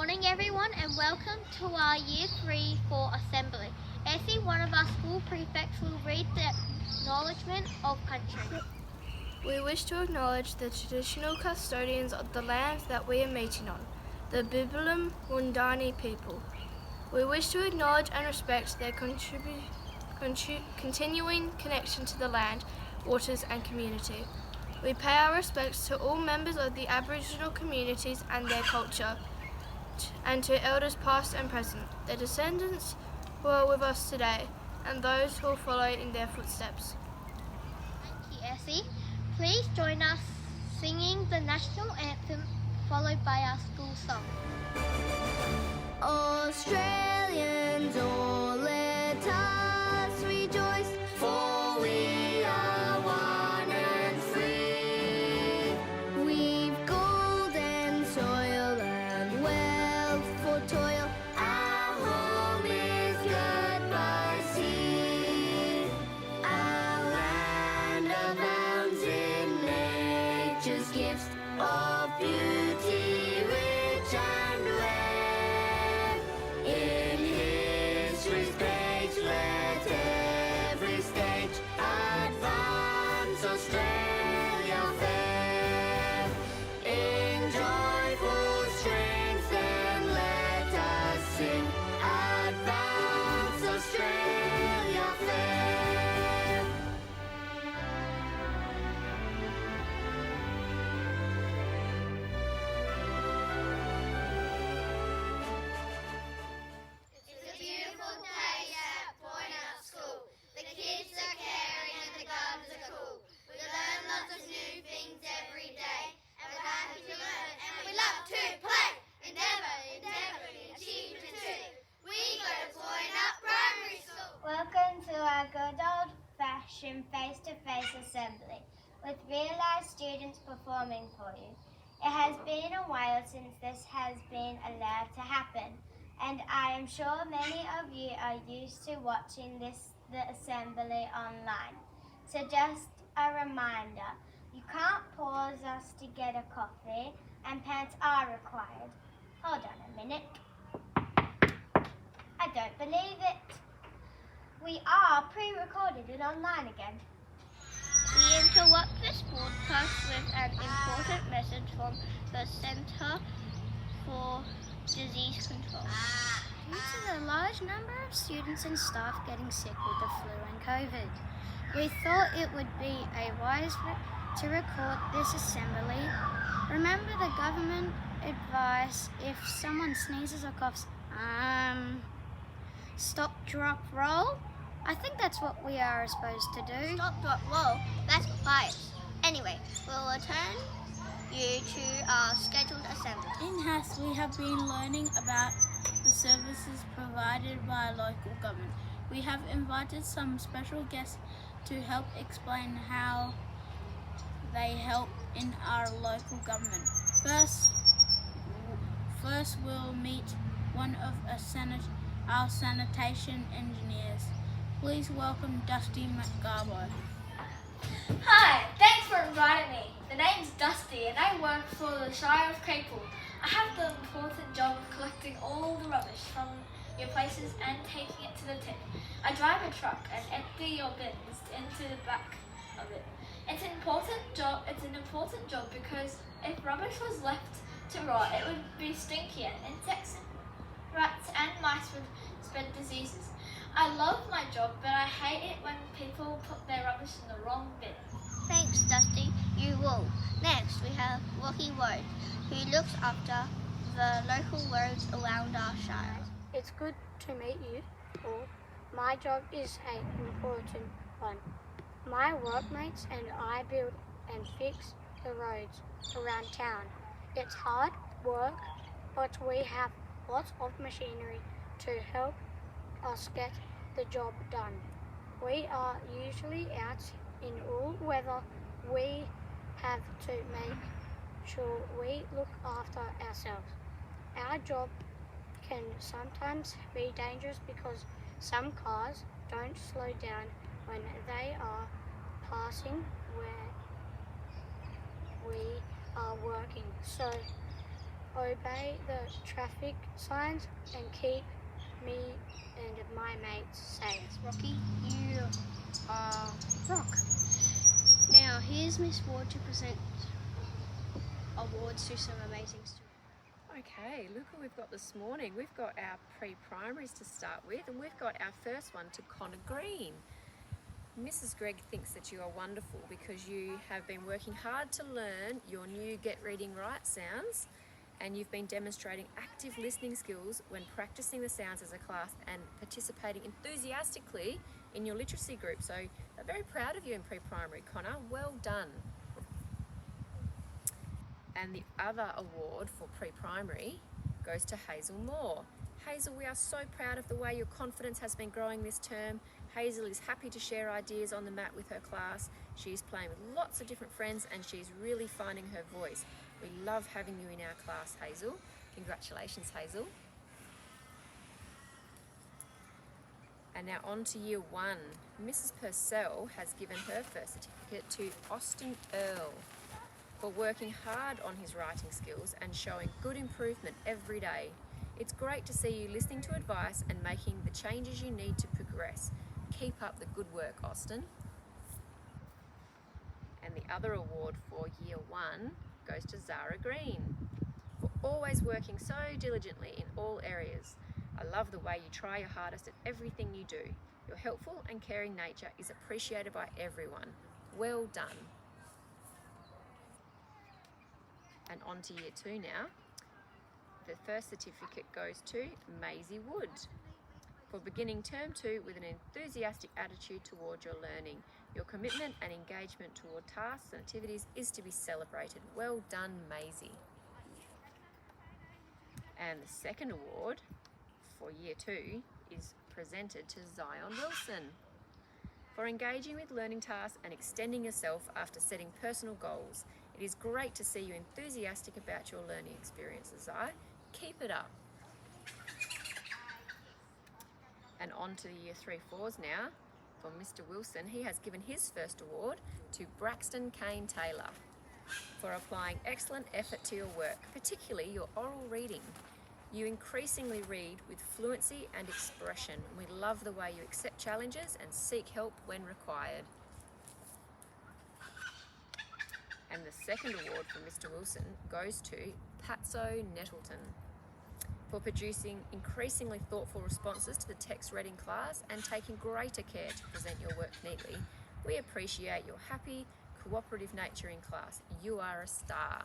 morning everyone and welcome to our Year 3-4 assembly. Essie, one of our school prefects, will read the acknowledgement of country. We wish to acknowledge the traditional custodians of the land that we are meeting on, the Bibbulum Wundani people. We wish to acknowledge and respect their continuing connection to the land, waters and community. We pay our respects to all members of the Aboriginal communities and their culture, and to elders past and present, their descendants who are with us today, and those who will follow in their footsteps. Thank you, Essie. Please join us singing the national anthem, followed by our school song. Australians, all let us rejoice, for we are one and free. We've golden soil and wealth for toil. Our home is good by sea. Our land abounds in nature's gifts of beauty, rich and rare. In history's page, let every stage advance Australia fair. In joyful strength, then let us sing, advance Australia fair. It's a beautiful day at Point Out School. The kids are caring and the gardens are cool. We learn lots of new things every day, and we're happy to learn and we love to play. Endeavour, achievement too. We go to Point Out Primary School. Welcome to our good old-fashioned face-to-face assembly with real-life students performing for you. It has been a while since this has been allowed to happen, and I am sure many of you are used to watching the assembly online. So just a reminder, you can't pause us to get a coffee, and pants are required. Hold on a minute. I don't believe it. We are pre-recorded and online again. We interrupt this broadcast with an important message from the Centre for Disease Control. Due to the large number of students and staff getting sick with the flu and COVID, we thought it would be a wise to record this assembly. Remember the government advice: if someone sneezes or coughs, stop, drop, roll? I think that's what we are supposed to do. Stop, drop, roll. That's for fires. Anyway, we'll return you to our scheduled assembly. In HAS, we have been learning about the services provided by local government. We have invited some special guests to help explain how they help in our local government. First we'll meet one of our sanitation engineers. Please welcome Dusty McGarbo. Hi, thanks for inviting me. The name's Dusty and I work for the Shire of Capel. I have the important job of collecting all the rubbish from your places and taking it to the tip. I drive a truck and empty your bins into the back of it. It's an important job because if rubbish was left to rot, it would be stinky and insects, rats and mice would spread diseases. I love my job, but I hate it when people put their rubbish in the wrong bin. Thanks, Dusty. You rule. Next, we have Rocky Road, who looks after the local roads around our shire. It's good to meet you all. My job is an important one. My workmates and I build and fix the roads around town. It's hard work, but we have lots of machinery to help us get the job done. We are usually out in all weather. We have to make sure we look after ourselves. Our job can sometimes be dangerous because some cars don't slow down when they are passing where we are working. So obey the traffic signs, and keep me and my mates safe. Rocky, you are rock. Now, here's Miss Ward to present awards to some amazing students. Okay, look who we've got this morning. We've got our pre-primaries to start with, and we've got our first one to Connor Green. Mrs. Gregg thinks that you are wonderful because you have been working hard to learn your new Get Reading Right sounds, and you've been demonstrating active listening skills when practicing the sounds as a class and participating enthusiastically in your literacy group. So I'm very proud of you in pre-primary, Connor. Well done. And the other award for pre-primary goes to Hazel Moore. Hazel, we are so proud of the way your confidence has been growing this term. Hazel is happy to share ideas on the mat with her class. She's playing with lots of different friends and she's really finding her voice. We love having you in our class, Hazel. Congratulations, Hazel. And now on to year 1. Mrs. Purcell has given her first certificate to Austin Earl for working hard on his writing skills and showing good improvement every day. It's great to see you listening to advice and making the changes you need to progress. Keep up the good work, Austin. And the other award for year 1 goes to Zara Green for always working so diligently in all areas. I love the way you try your hardest at everything you do. Your helpful and caring nature is appreciated by everyone. Well done. And on to year 2 now. The first certificate goes to Maisie Wood for beginning term 2 with an enthusiastic attitude toward your learning. Your commitment and engagement toward tasks and activities is to be celebrated. Well done, Maisie. And the second award for year 2 is presented to Zion Wilson for engaging with learning tasks and extending yourself after setting personal goals. It is great to see you enthusiastic about your learning experiences, Zai. Keep it up. And on to the year 3-4s now. For Mr. Wilson, he has given his first award to Braxton Kane Taylor for applying excellent effort to your work, particularly your oral reading. You increasingly read with fluency and expression. We love the way you accept challenges and seek help when required. And the second award for Mr. Wilson goes to Patso Nettleton for producing increasingly thoughtful responses to the text read in class and taking greater care to present your work neatly. We appreciate your happy, cooperative nature in class. You are a star.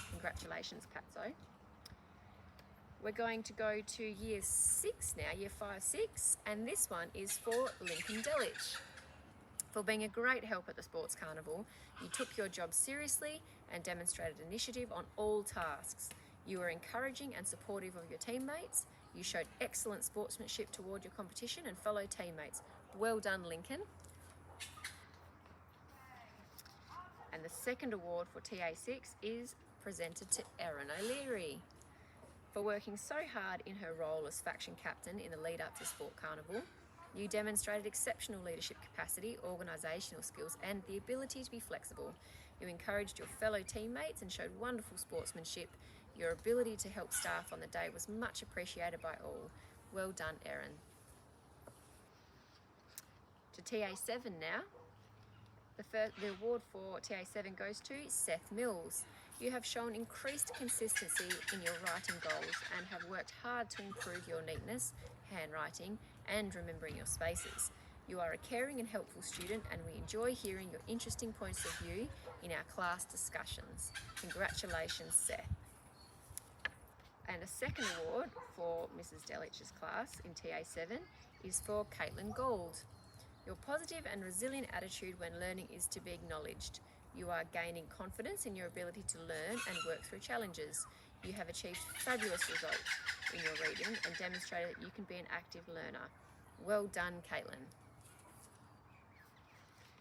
Congratulations, Patso. We're going to go to year 6 now, year 5-6, and this one is for Lincoln Delich. For being a great help at the Sports Carnival, you took your job seriously and demonstrated initiative on all tasks. You were encouraging and supportive of your teammates. You showed excellent sportsmanship toward your competition and fellow teammates. Well done, Lincoln. And the second award for TA6 is presented to Erin O'Leary for working so hard in her role as faction captain in the lead up to Sport Carnival. You demonstrated exceptional leadership capacity, organisational skills and the ability to be flexible. You encouraged your fellow teammates and showed wonderful sportsmanship. Your ability to help staff on the day was much appreciated by all. Well done, Erin. To TA7 now. The award for TA7 goes to Seth Mills. You have shown increased consistency in your writing goals and have worked hard to improve your neatness, handwriting, and remembering your spaces. You are a caring and helpful student and we enjoy hearing your interesting points of view in our class discussions. Congratulations, Seth. And a second award for Mrs. Delich's class in TA7 is for Caitlin Gould. Your positive and resilient attitude when learning is to be acknowledged. You are gaining confidence in your ability to learn and work through challenges. You have achieved fabulous results in your reading and demonstrated that you can be an active learner. Well done, Caitlin.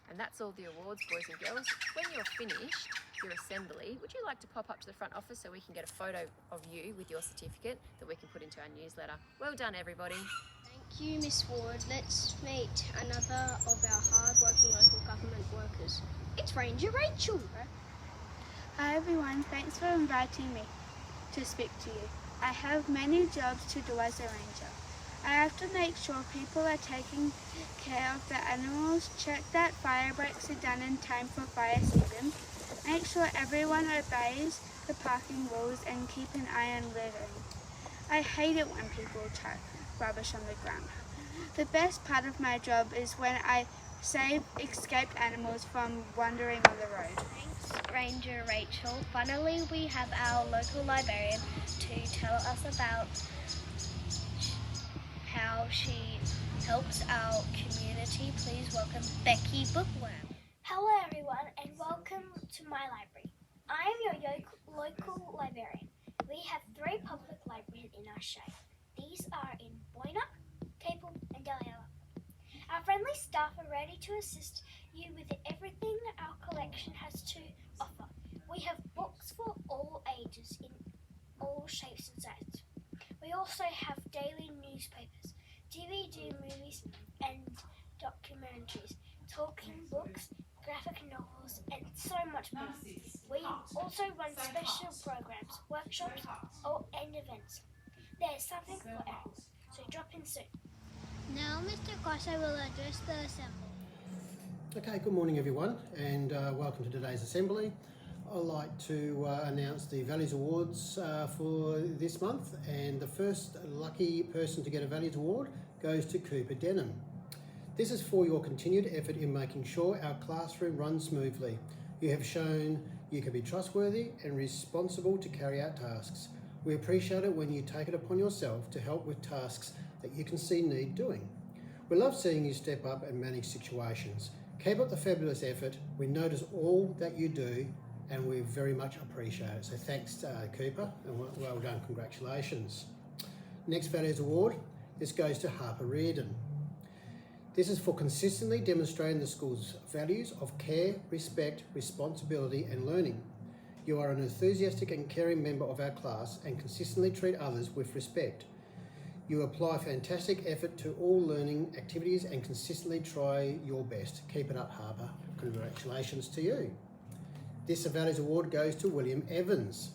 And that's all the awards, boys and girls. When you're finished your assembly, would you like to pop up to the front office so we can get a photo of you with your certificate that we can put into our newsletter? Well done, everybody. Thank you, Miss Ward. Let's meet another of our hard-working local government workers. It's Ranger Rachel. Hi everyone, thanks for inviting me. to speak to you. I have many jobs to do as a ranger. I have to make sure people are taking care of the animals, check that fire breaks are done in time for fire season, make sure everyone obeys the parking rules and keep an eye on littering. I hate it when people chuck rubbish on the ground. The best part of my job is when I save escaped animals from wandering on the road. Thanks, Ranger Rachel. Finally, we have our local librarian to tell us about how she helps our community. Please welcome Becky Bookworm. Hello everyone and welcome to my library. I am your local librarian. We have 3 public libraries in our shire. These are in Boyna, Capel and Daliella. Our friendly staff are ready to assist you with everything our collection has to offer. We have books for all ages in all shapes and sizes. We also have daily newspapers, DVD movies and documentaries, talking books, graphic novels and so much more. We also run special programs, workshops and events. There's something for everyone, so drop in soon. Now Mr. Grosso will address the assembly. Okay, good morning everyone and welcome to today's assembly. I'd like to announce the Values Awards for this month, and the first lucky person to get a Values Award goes to Cooper Denham. This is for your continued effort in making sure our classroom runs smoothly. You have shown you can be trustworthy and responsible to carry out tasks. We appreciate it when you take it upon yourself to help with tasks that you can see need doing. We love seeing you step up and manage situations. Keep up the fabulous effort. We notice all that you do and we very much appreciate it. So thanks Cooper, and well done, congratulations. Next Values Award, this goes to Harper Reardon. This is for consistently demonstrating the school's values of care, respect, responsibility and learning. You are an enthusiastic and caring member of our class and consistently treat others with respect. You apply fantastic effort to all learning activities and consistently try your best. Keep it up, Harper. Congratulations to you. This Values Award goes to William Evans.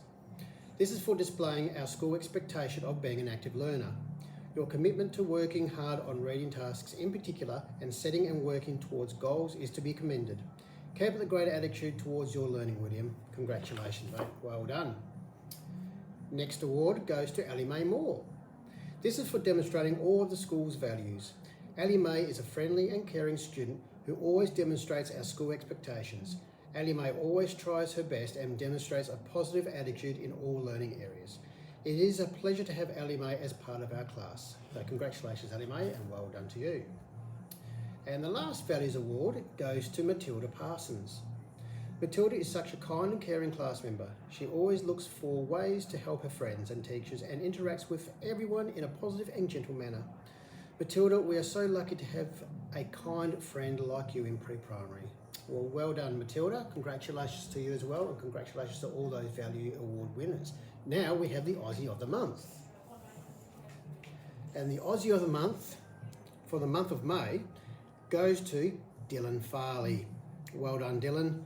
This is for displaying our school expectation of being an active learner. Your commitment to working hard on reading tasks in particular and setting and working towards goals is to be commended. Keep up the great attitude towards your learning, William. Congratulations, mate. Well done. Next award goes to Ellie Mae Moore. This is for demonstrating all of the school's values. Ellie Mae is a friendly and caring student who always demonstrates our school expectations. Ellie Mae always tries her best and demonstrates a positive attitude in all learning areas. It is a pleasure to have Ellie Mae as part of our class. So congratulations, Ellie Mae, and well done to you. And the last Values Award goes to Matilda Parsons. Matilda is such a kind and caring class member. She always looks for ways to help her friends and teachers and interacts with everyone in a positive and gentle manner. Matilda, we are so lucky to have a kind friend like you in pre-primary. Well done, Matilda. Congratulations to you as well, and congratulations to all those Value Award winners. Now we have the Aussie of the Month. And the Aussie of the Month for the month of May goes to Dylan Farley. Well done, Dylan.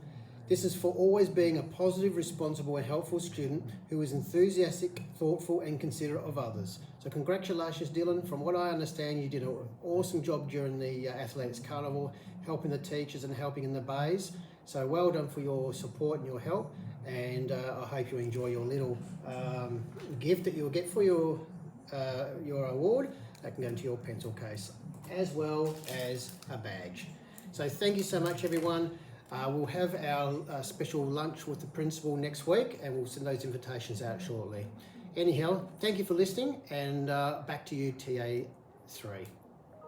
This is for always being a positive, responsible and helpful student who is enthusiastic, thoughtful and considerate of others. So congratulations, Dylan. From what I understand, you did an awesome job during the Athletics Carnival, helping the teachers and helping in the bays. So well done for your support and your help. And I hope you enjoy your little gift that you'll get for your award. That can go into your pencil case, as well as a badge. So thank you so much, everyone. We'll have our special lunch with the principal next week, and we'll send those invitations out shortly. Anyhow, thank you for listening, and back to you, TA3.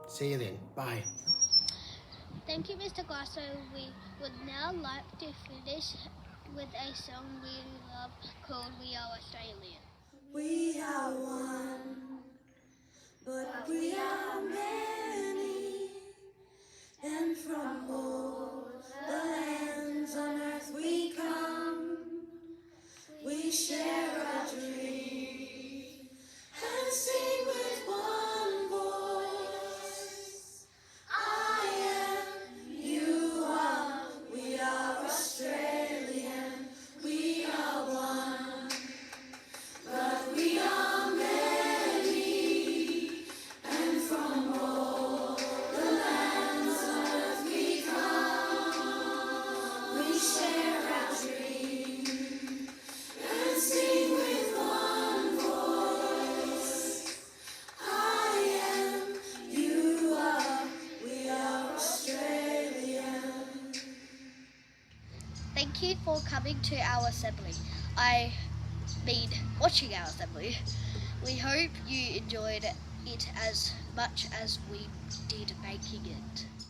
See you then. Bye. Thank you, Mr. Grosso. We would now like to finish with a song we love called We Are Australian. We are one, but we are many, and from all the lands on earth we come. We share our dream and sing with one voice. I am, you are, we are Australian. We are one, but thank you for coming to our assembly. I mean, watching our assembly. We hope you enjoyed it as much as we did making it.